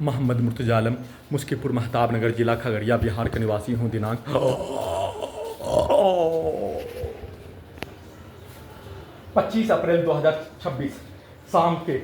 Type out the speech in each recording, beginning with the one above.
मोहम्मद मुर्तजा आलम, मुस्कीपुर महताब नगर, जिला खगड़िया, बिहार का निवासी हूँ। दिनांक 25 अप्रैल 2026 शाम के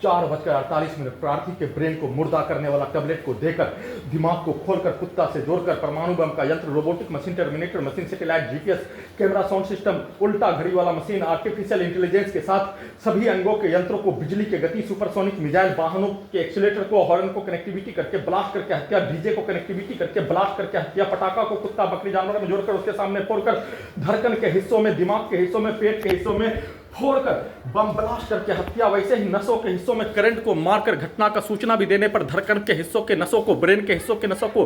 4:48 प्रार्थी के ब्रेन को मुर्दा करने वाला टैबलेट को देकर, दिमाग को खोलकर, कुत्ता से जोड़कर, परमाणु बम का यंत्र, robotic machine, terminator machine, satellite, GPS, camera, sound system, उल्टा घड़ी वाला मशीन, आर्टिफिशियल इंटेलिजेंस के साथ सभी अंगों के यंत्रों को, बिजली के गति, सुपरसोनिक मिसाइल, वाहनों के एक्सीलेटर को, हॉर्न को कनेक्टिविटी करके ब्लास्ट करके हत्या, डीजे को कनेक्टिविटी करके ब्लास्ट करके हत्या, पटाखा को कुत्ता बकरी जानवर में जोड़कर उसके सामने फोड़कर, धड़कन के हिस्सों में, दिमाग के हिस्सों में, पेट के हिस्सों में फोड़कर बम ब्लास्ट करके हत्या। वैसे ही नसों के हिस्सों में करंट को मारकर घटना का सूचना भी देने पर धड़कन के हिस्सों के नसों को, ब्रेन के हिस्सों के नसों को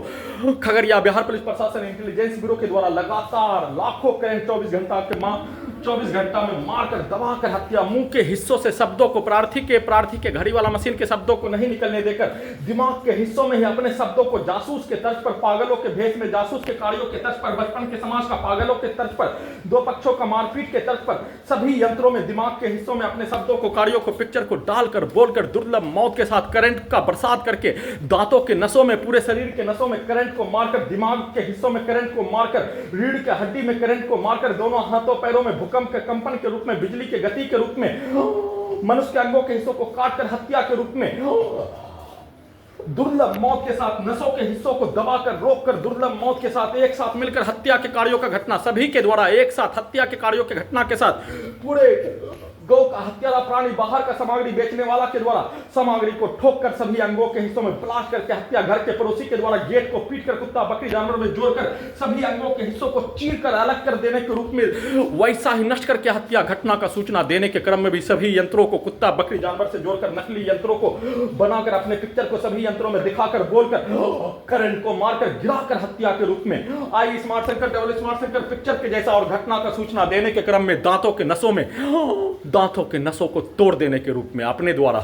खगड़िया बिहार पुलिस प्रशासन इंटेलिजेंस ब्यूरो के द्वारा लगातार लाखों करंट 24 घंटा में मारकर दबाकर हत्या। मुंह के हिस्सों से शब्दों को, प्रार्थी के घड़ी वाला मशीन के शब्दों को नहीं निकलने देकर, दिमाग के हिस्सों में ही अपने शब्दों को जासूस के तर्ज पर, पागलों के भेष में जासूस के कार्यों के तर्ज पर, बचपन के समाज का पागलों के तर्ज पर, दो पक्षों का मारपीट के तर्ज पर, सभी यंत्रों में, दिमाग के हिस्सों में अपने शब्दों को, कार्यों को, पिक्चर को डालकर, बोलकर, दुर्लभ मौत के साथ करंट का बरसात करके, दांतों के नसों में, पूरे शरीर के नसों में करंट को मारकर, दिमाग के हिस्सों में करंट को मारकर, रीढ़ के हड्डी में करंट को मारकर, दोनों हाथों पैरों में भूकंप के कंपन के रूप में, बिजली के गति के रूप में, मनुष्य के अंगों के हिस्सों को काटकर हत्या के रूप में, दुर्लभ मौत के साथ नसों के हिस्सों को दबाकर, रोककर, दुर्लभ मौत के साथ एक साथ मिलकर हत्या के कार्यों का घटना, सभी के द्वारा एक साथ हत्या के कार्यों के घटना के साथ, पूरे गौ का हत्यारा प्राणी, बाहर का सामग्री बेचने वाला के द्वारा सामग्री को ठोककर सभी अंगों के हिस्सों में ब्लास्ट करके हत्या, घर के पड़ोसी के द्वारा गेट को पीटकर, कुत्ता बकरी जानवर में जोड़कर सभी अंगों के हिस्सों को चीरकर अलग कर देने के रूप में वैसा ही नष्ट करके हत्या। घटना का सूचना देने के क्रम में भी सभी यंत्रों को, कुत्ता बकरी जानवर से जोड़कर, नकली यंत्रों को बनाकर, अपने पिक्चर को सभी यंत्रों में दिखाकर, बोलकर, करंट को मारकर, गिराकर हत्या के रूप में, I smart Shankar, double smart Shankar picture के जैसा, और घटना का सूचना देने के क्रम में दांतों के नसों को तोड़ देने के रूप में अपने द्वारा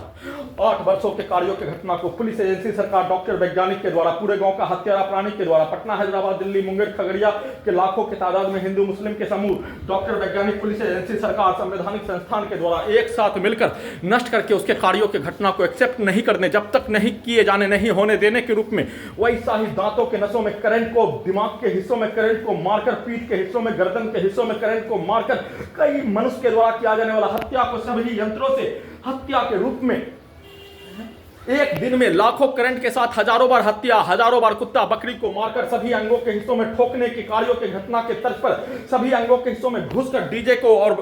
8 वर्षों के कार्यों के घटना को पुलिस एजेंसी, सरकार, डॉक्टर, वैज्ञानिक के द्वारा, पूरे गांव का हत्यारा प्राणी के द्वारा, पटना, हैदराबाद, दिल्ली, मुंगेर, खगड़िया के लाखों के तादाद में हिंदू मुस्लिम के समूह, डॉक्टर, वैज्ञानिक, पुलिस एजेंसी, सरकार, संवैधानिक संस्थान के द्वारा एक साथ मिलकर नष्ट करके उसके कार्यों के घटना को एक्सेप्ट नहीं करने, जब तक नहीं किए जाने, नहीं होने देने के रूप में, वैसा ही दांतों के नसों में करंट को, दिमाग के हिस्सों में करंट को मारकर, पीठ के हिस्सों में, गर्दन के हिस्सों में करंट को मारकर, कई मनुष्य के द्वारा किया जाने वाला हत्या को सभी यंत्रों से हत्या के रूप में, एक दिन में लाखों करंट के साथ हजारों बार हत्या, हजारों बार कुत्ता बकरी को मारकर सभी अंगों के हिस्सों में ठोकने के कार्यों के घटना के तर्ज पर, सभी अंगों के हिस्सों में घुसकर डीजे को और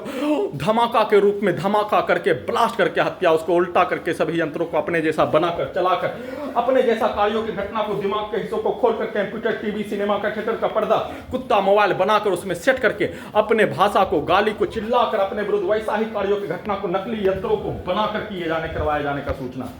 धमाका के रूप में धमाका करके ब्लास्ट करके हत्या, उसको उल्टा करके सभी यंत्रों को अपने जैसा बनाकर, चलाकर, अपने जैसा कार्यों की घटना को, दिमाग के हिस्सों को खोलकर, कंप्यूटर, टीवी, सिनेमा का थिएटर का पर्दा, कुत्ता मोबाइल बनाकर उसमें सेट करके, अपने भाषा को, गाली को चिल्लाकर अपने विरुद्ध वैसा ही कार्यों की घटना को नकली यंत्रों को बनाकर किए जाने, करवाए जाने का सूचना।